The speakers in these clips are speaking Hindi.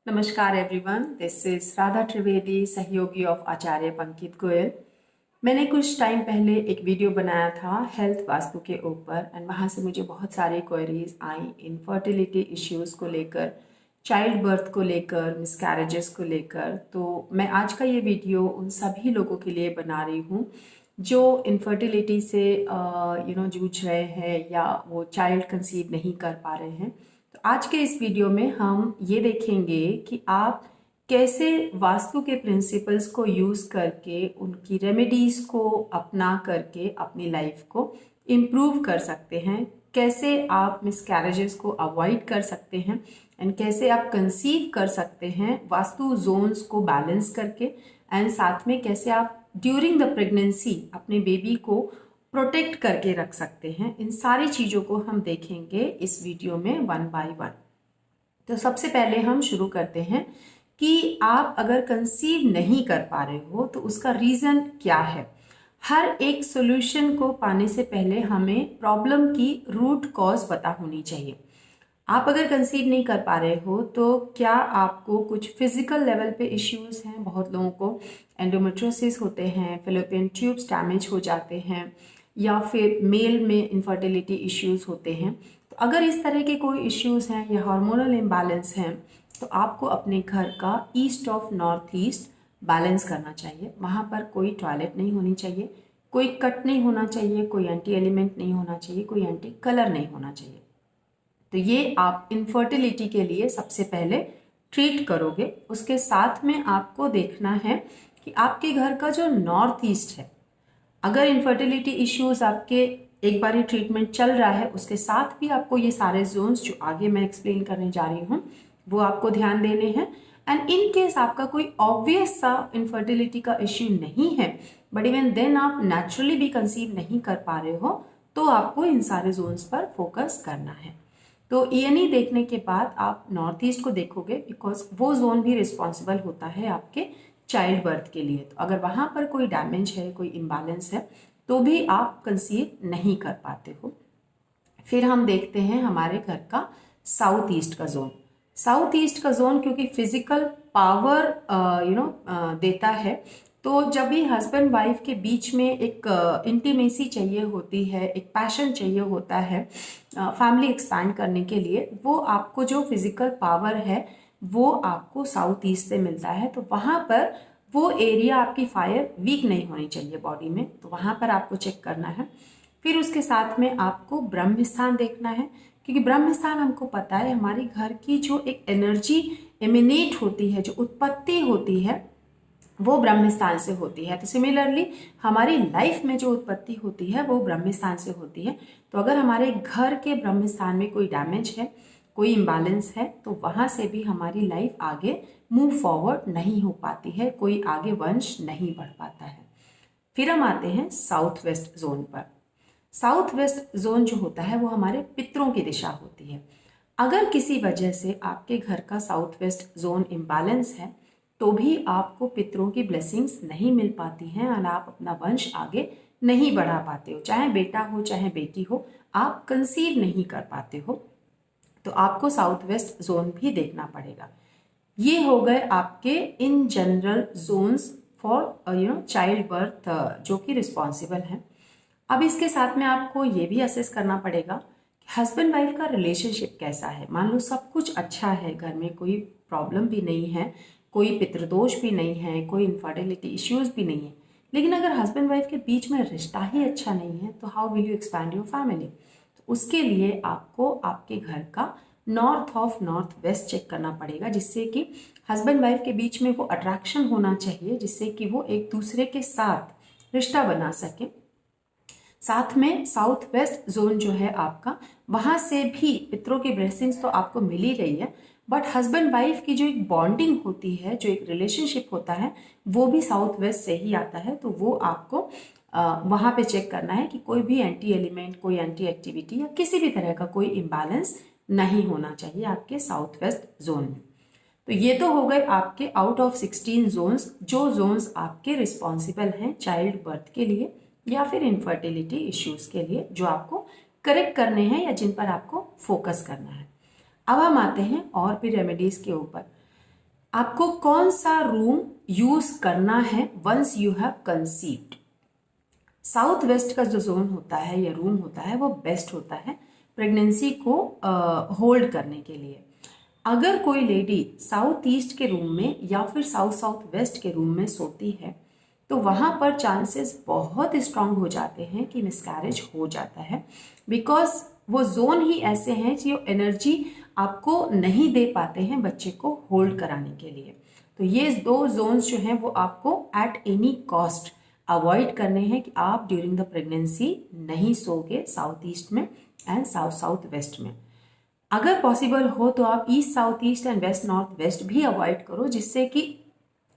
नमस्कार everyone, this is Radha Trivedi, सहयोगी ऑफ आचार्य पंकित गोयल। मैंने कुछ टाइम पहले एक वीडियो बनाया था हेल्थ वास्तु के ऊपर एंड वहाँ से मुझे बहुत सारे क्वेरीज आई इनफर्टिलिटी इश्यूज को लेकर, चाइल्ड बर्थ को लेकर, मिसकैरेजेस को लेकर। तो मैं आज का ये वीडियो उन सभी लोगों के लिए बना रही हूँ जो इनफर्टिलिटी से जूझ रहे हैं या वो चाइल्ड कंसीव नहीं कर पा रहे हैं। तो आज के इस वीडियो में हम ये देखेंगे कि आप कैसे वास्तु के प्रिंसिपल्स को यूज करके उनकी रेमेडीज को अपना करके अपनी लाइफ को इम्प्रूव कर सकते हैं, कैसे आप मिसकैरेजेस को अवॉइड कर सकते हैं एंड कैसे आप कंसीव कर सकते हैं वास्तु जोन्स को बैलेंस करके, एंड साथ में कैसे आप ड्यूरिंग द प्रेगनेंसी अपने बेबी को प्रोटेक्ट करके रख सकते हैं। इन सारी चीज़ों को हम देखेंगे इस वीडियो में वन बाय वन। तो सबसे पहले हम शुरू करते हैं कि आप अगर कंसीव नहीं कर पा रहे हो तो उसका रीज़न क्या है। हर एक सॉल्यूशन को पाने से पहले हमें प्रॉब्लम की रूट कॉज पता होनी चाहिए। आप अगर कंसीव नहीं कर पा रहे हो तो क्या आपको कुछ फिजिकल लेवल पे इश्यूज हैं। बहुत लोगों को एंडोमेट्रोसिस होते हैं, फेलोपियन ट्यूब्स डैमेज हो जाते हैं, या फिर मेल में इनफर्टिलिटी इश्यूज होते हैं। तो अगर इस तरह के कोई इश्यूज हैं या हार्मोनल इम्बैलेंस हैं तो आपको अपने घर का east of north east balance करना चाहिए। वहाँ पर कोई टॉयलेट नहीं होनी चाहिए, कोई कट नहीं होना चाहिए, कोई एंटी एलिमेंट नहीं होना चाहिए, कोई एंटी कलर नहीं होना चाहिए। तो ये आप इनफर्टिलिटी के लिए सबसे पहले ट्रीट करोगे। उसके साथ में आपको देखना है कि आपके घर का जो नॉर्थ ईस्ट है, अगर इनफर्टिलिटी इश्यूज आपके एक बार ही ट्रीटमेंट चल रहा है, उसके साथ भी आपको ये सारे जोन्स जो आगे मैं एक्सप्लेन करने जा रही हूँ वो आपको ध्यान देने हैं। एंड इन केस आपका कोई ऑब्वियस सा इनफर्टिलिटी का इश्यू नहीं है बट इवन देन आप नेचुरली भी कंसीव नहीं कर पा रहे हो तो आपको इन सारे जोन्स पर फोकस करना है। तो ईएनई देखने के बाद आप नॉर्थ ईस्ट को देखोगे बिकॉज वो जोन भी रिस्पॉन्सिबल होता है आपके चाइल्ड बर्थ के लिए। तो अगर वहाँ पर कोई डैमेज है, कोई इम्बैलेंस है तो भी आप कंसीव नहीं कर पाते हो। फिर हम देखते हैं हमारे घर का साउथ ईस्ट का जोन। साउथ ईस्ट का जोन क्योंकि फिजिकल पावर देता है, तो जब भी हस्बैंड वाइफ के बीच में एक इंटीमेसी चाहिए होती है, एक पैशन चाहिए होता है फैमिली एक्सपैंड करने के लिए, वो आपको जो फिजिकल पावर है वो आपको साउथ ईस्ट से मिलता है। तो वहाँ पर वो एरिया आपकी फायर वीक नहीं होनी चाहिए बॉडी में, तो वहाँ पर आपको चेक करना है। फिर उसके साथ में आपको ब्रह्म स्थान देखना है, क्योंकि ब्रह्म स्थान हमको पता है हमारी घर की जो एक एनर्जी एमिनेट होती है, जो उत्पत्ति होती है वो ब्रह्म स्थान से होती है। तो सिमिलरली हमारी लाइफ में जो उत्पत्ति होती है वो ब्रह्म स्थान से होती है। तो अगर हमारे घर के ब्रह्म स्थान में कोई डैमेज है, कोई इम्बैलेंस है, तो वहाँ से भी हमारी लाइफ आगे मूव फॉरवर्ड नहीं हो पाती है, कोई आगे वंश नहीं बढ़ पाता है। फिर हम आते हैं साउथ वेस्ट जोन पर। साउथ वेस्ट जोन जो होता है वो हमारे पितरों की दिशा होती है। अगर किसी वजह से आपके घर का साउथ वेस्ट जोन इम्बैलेंस है तो भी आपको पितरों की ब्लेसिंग्स नहीं मिल पाती हैं और आप अपना वंश आगे नहीं बढ़ा पाते हो। चाहे बेटा हो चाहे बेटी हो, आप कंसीव नहीं कर पाते हो। तो आपको साउथ वेस्ट जोन भी देखना पड़ेगा। ये हो गए आपके in general Jones for child birth जो कि रिस्पॉन्सिबल हैं। अब इसके साथ में आपको ये भी असेस करना पड़ेगा कि हस्बैंड वाइफ का रिलेशनशिप कैसा है। मान लो सब कुछ अच्छा है, घर में कोई प्रॉब्लम भी नहीं है, कोई पितृदोष भी नहीं है, कोई इनफर्टिलिटी इश्यूज भी नहीं है, लेकिन अगर हस्बैंड वाइफ के बीच में रिश्ता ही अच्छा नहीं है तो how will you expand your family. तो उसके लिए आपको आपके घर का north of north west check करना पड़ेगा, जिससे कि हस्बैंड वाइफ के बीच में वो अट्रैक्शन होना चाहिए, जिससे कि वो एक दूसरे के साथ रिश्ता बना सके। साथ में साउथ वेस्ट जोन जो है आपका, वहां से भी पितरों की ब्लेसिंग्स तो आपको मिल ही रही है, बट हस्बैंड वाइफ की जो एक बॉन्डिंग होती है, जो एक रिलेशनशिप होता है, वो भी साउथ वेस्ट से ही आता है। तो वो आपको वहां पे चेक करना है कि कोई भी एंटी एलिमेंट, कोई एंटी एक्टिविटी या किसी भी तरह का कोई इम्बैलेंस नहीं होना चाहिए आपके साउथ वेस्ट जोन में। तो ये तो हो गए आपके आउट ऑफ 16 जोन्स, जो जोन्स आपके रिस्पॉन्सिबल हैं चाइल्ड बर्थ के लिए या फिर इनफर्टिलिटी इश्यूज के लिए, जो आपको करेक्ट करने हैं या जिन पर आपको फोकस करना है। अब हम आते हैं और भी रेमेडीज के ऊपर। आपको कौन सा रूम यूज करना है once you have conceived. South west का जो जोन होता है या रूम होता है वो बेस्ट होता है प्रेगनेंसी को होल्ड करने के लिए। अगर कोई लेडी साउथ ईस्ट के रूम में या फिर साउथ साउथ वेस्ट के रूम में सोती है तो वहाँ पर चांसेस बहुत स्ट्रांग हो जाते हैं कि मिसकैरेज हो जाता है, बिकॉज वो जोन ही ऐसे हैं जो एनर्जी आपको नहीं दे पाते हैं बच्चे को होल्ड कराने के लिए। तो ये दो जोन्स जो हैं वो आपको एट एनी कॉस्ट अवॉइड करने हैं कि आप ड्यूरिंग द प्रेगनेंसी नहीं सोगे साउथ ईस्ट में एंड साउथ साउथ वेस्ट में। अगर पॉसिबल हो तो आप east south east and west north west भी अवॉइड करो, जिससे कि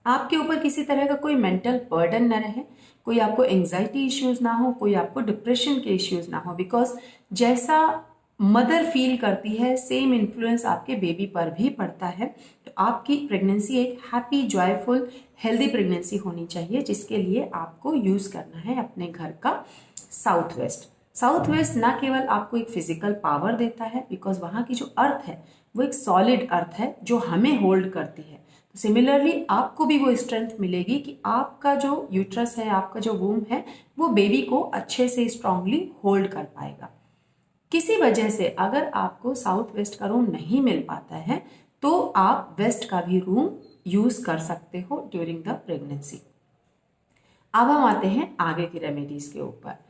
आपके ऊपर किसी तरह का कोई मेंटल बर्डन ना रहे, कोई आपको एंजाइटी इश्यूज ना हो, कोई आपको डिप्रेशन के इश्यूज ना हो। बिकॉज जैसा मदर फील करती है सेम इन्फ्लुएंस आपके बेबी पर भी पड़ता है। तो आपकी प्रेगनेंसी एक हैप्पी जॉयफुल हेल्दी प्रेगनेंसी होनी चाहिए, जिसके लिए आपको यूज करना है अपने घर का साउथ वेस्ट। साउथ वेस्ट ना केवल आपको एक फिजिकल पावर देता है, बिकॉज वहाँ की जो अर्थ है वो एक सॉलिड अर्थ है जो हमें होल्ड करती है। तो सिमिलरली आपको भी वो स्ट्रेंथ मिलेगी कि आपका जो यूट्रस है, आपका जो वूम है, वो बेबी को अच्छे से स्ट्रांगली होल्ड कर पाएगा। किसी वजह से अगर आपको साउथ वेस्ट का रूम नहीं मिल पाता है तो आप वेस्ट का भी रूम यूज कर सकते हो ड्यूरिंग द प्रेगनेंसी। अब हम आते हैं आगे की रेमेडीज के ऊपर।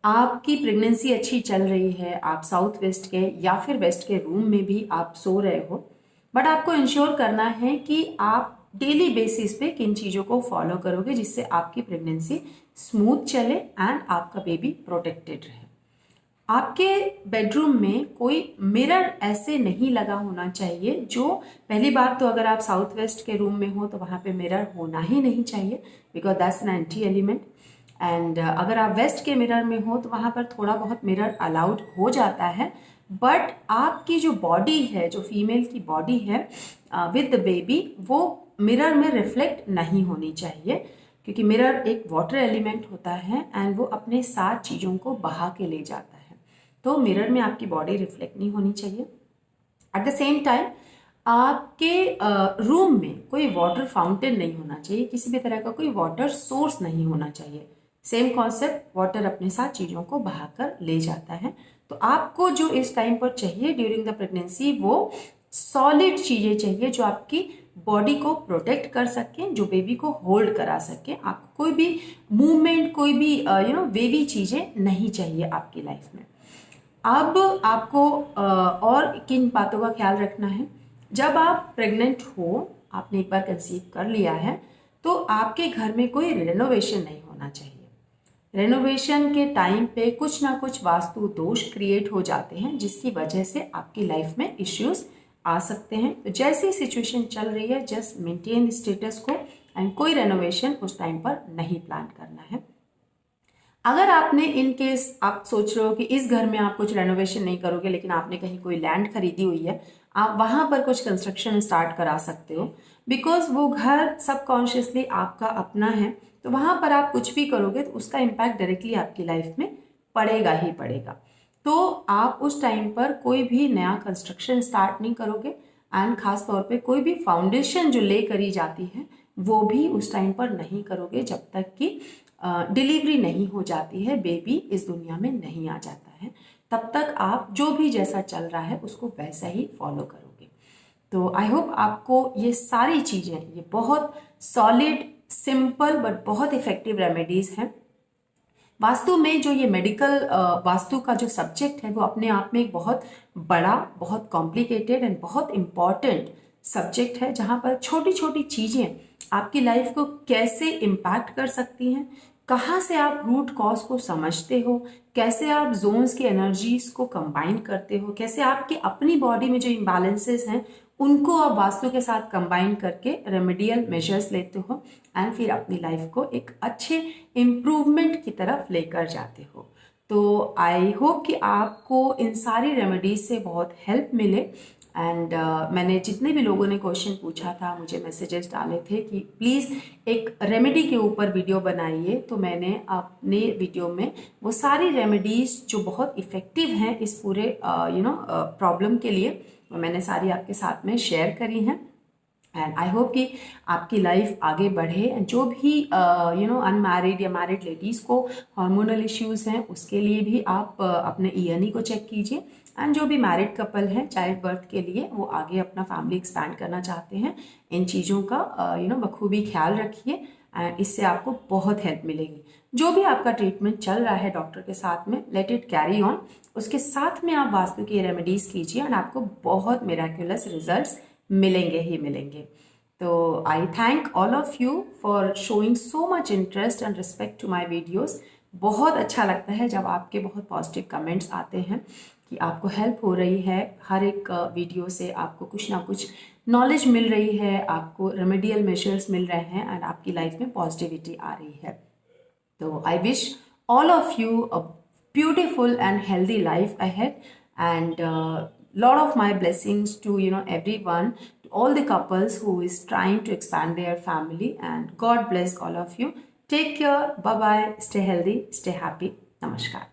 आपकी प्रेगनेंसी अच्छी चल रही है, आप साउथ वेस्ट के या फिर वेस्ट के रूम में भी आप सो रहे हो, बट आपको इंश्योर करना है कि आप डेली बेसिस पे किन चीज़ों को फॉलो करोगे जिससे आपकी प्रेगनेंसी स्मूथ चले एंड आपका बेबी प्रोटेक्टेड रहे। आपके बेडरूम में कोई मिरर ऐसे नहीं लगा होना चाहिए जो, पहली बात तो अगर आप साउथ वेस्ट के रूम में हो तो वहाँ पे मिरर होना ही नहीं चाहिए, because that's an anti element. And अगर आप वेस्ट के मिरर में हो तो वहाँ पर थोड़ा बहुत मिरर अलाउड हो जाता है, बट आपकी जो बॉडी है, जो फीमेल की बॉडी है विद द बेबी, वो मिरर में रिफ्लेक्ट नहीं होनी चाहिए, क्योंकि मिरर एक वाटर एलिमेंट होता है एंड वो अपने साथ चीज़ों को बहा के ले जाता है। तो मिरर में आपकी बॉडी रिफ्लेक्ट नहीं होनी चाहिए। एट द सेम टाइम आपके रूम में कोई वाटर फाउंटेन नहीं होना चाहिए, किसी भी तरह का कोई वाटर सोर्स नहीं होना चाहिए। सेम कॉन्सेप्ट, वाटर अपने साथ चीज़ों को बहाकर ले जाता है। तो आपको जो इस टाइम पर चाहिए ड्यूरिंग द प्रेगनेंसी वो सॉलिड चीज़ें चाहिए जो आपकी बॉडी को प्रोटेक्ट कर सकें, जो बेबी को होल्ड करा सकें। आपको कोई भी मूवमेंट, कोई भी वेवी चीज़ें नहीं चाहिए आपकी लाइफ में। अब आपको और किन बातों का ख्याल रखना है। जब आप प्रेग्नेंट हो, आपने एक बार कंसीव कर लिया है, तो आपके घर में कोई रेनोवेशन नहीं होना चाहिए। रेनोवेशन के टाइम पे कुछ ना कुछ वास्तु दोष क्रिएट हो जाते हैं, जिसकी वजह से आपकी लाइफ में इश्यूज आ सकते हैं। तो जैसी सिचुएशन चल रही है, जस्ट मेंटेन स्टेटस को एंड कोई रेनोवेशन उस टाइम पर नहीं प्लान करना है। अगर आपने इन केस आप सोच रहे हो कि इस घर में आप कुछ रेनोवेशन नहीं करोगे, लेकिन आपने कहीं कोई लैंड खरीदी हुई है, आप वहां पर कुछ कंस्ट्रक्शन स्टार्ट करा सकते हो, बिकॉज वो घर सबकॉन्शियसली आपका अपना है। तो वहां पर आप कुछ भी करोगे तो उसका इम्पैक्ट डायरेक्टली आपकी लाइफ में पड़ेगा ही पड़ेगा। तो आप उस टाइम पर कोई भी नया कंस्ट्रक्शन स्टार्ट नहीं करोगे एंड खास तौर पे कोई भी फाउंडेशन जो ले करी जाती है वो भी उस टाइम पर नहीं करोगे जब तक कि डिलीवरी नहीं हो जाती है, बेबी इस दुनिया में नहीं आ जाता है। तब तक आप जो भी जैसा चल रहा है उसको वैसा ही फॉलो करोगे। तो आई होप आपको ये सारी चीज़ें, ये बहुत सॉलिड, सिंपल बट बहुत इफेक्टिव रेमेडीज हैं। वास्तु में जो ये मेडिकल वास्तु का जो सब्जेक्ट है वो अपने आप में एक बहुत बड़ा, बहुत कॉम्प्लिकेटेड एंड बहुत इम्पॉर्टेंट सब्जेक्ट है, जहाँ पर छोटी छोटी चीज़ें आपकी लाइफ को कैसे इम्पैक्ट कर सकती हैं, कहाँ से आप रूट कॉज को समझते हो, कैसे आप जोन्स की एनर्जीज को कंबाइन करते हो, कैसे आपकी अपनी बॉडी में जो इम्बैलेंसेस हैं उनको आप वास्तु के साथ कंबाइन करके रेमेडियल मेजर्स लेते हो एंड फिर अपनी लाइफ को एक अच्छे इम्प्रूवमेंट की तरफ लेकर जाते हो। तो आई होप कि आपको इन सारी रेमेडीज से बहुत हेल्प मिले। एंड मैंने जितने भी लोगों ने क्वेश्चन पूछा था, मुझे मैसेजेस डाले थे कि प्लीज़ एक रेमेडी के ऊपर वीडियो बनाइए, तो मैंने अपने वीडियो में वो सारी रेमेडीज जो बहुत इफ़ेक्टिव हैं इस पूरे प्रॉब्लम के लिए, मैंने सारी आपके साथ में शेयर करी हैं। एंड आई होप कि आपकी लाइफ आगे बढ़े। एंड जो भी अनमैरिड या मैरिड लेडीज़ को हार्मोनल इश्यूज़ हैं उसके लिए भी आप अपने ईएनई को चेक कीजिए। एंड जो भी मैरिड कपल हैं चाइल्ड बर्थ के लिए वो आगे अपना फैमिली एक्सपैंड करना चाहते हैं, इन चीज़ों का बखूबी ख्याल रखिए एंड इससे आपको बहुत हेल्प मिलेगी। जो भी आपका ट्रीटमेंट चल रहा है डॉक्टर के साथ में, लेट इट कैरी ऑन। उसके साथ में आप वास्तु की रेमेडीज़ कीजिए एंड आपको बहुत मिराक्युलस रिजल्ट्स मिलेंगे ही मिलेंगे। तो I thank all of you for showing so much interest and respect to my videos. बहुत अच्छा लगता है जब आपके बहुत पॉजिटिव कमेंट्स आते हैं कि आपको हेल्प हो रही है, हर एक वीडियो से आपको कुछ ना कुछ नॉलेज मिल रही है, आपको रेमेडियल मेजर्स मिल रहे हैं एंड आपकी लाइफ में पॉजिटिविटी आ रही है। So I wish all of you a beautiful and healthy life ahead, and lot of my blessings to everyone, to all the couples who is trying to expand their family, and God bless all of you. Take care. Bye bye. Stay healthy. Stay happy. Namaskar.